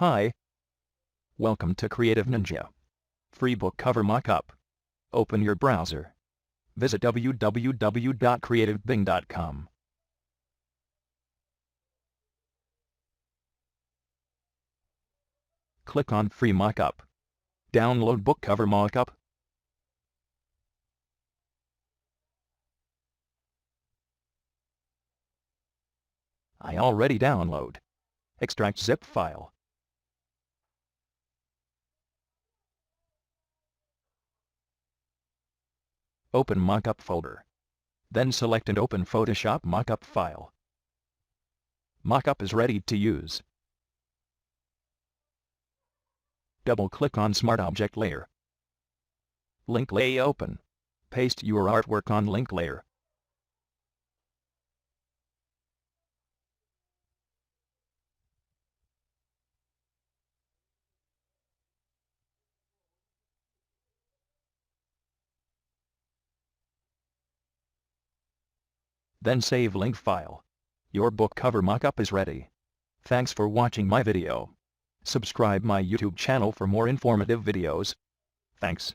Hi. Welcome to Creative Ninja. Free book cover mockup. Open your browser. Visit www.creativebing.com. Click on Free Mockup. Download book cover mockup. I already download. Extract zip file. Open Mockup folder. Then select and open Photoshop Mockup file. Mockup is ready to use. Double-click on Smart Object layer. Link layer open. Paste your artwork on link layer. Then save link file. Your book cover mockup is ready. Thanks for watching my video. Subscribe my YouTube channel for more informative videos. Thanks.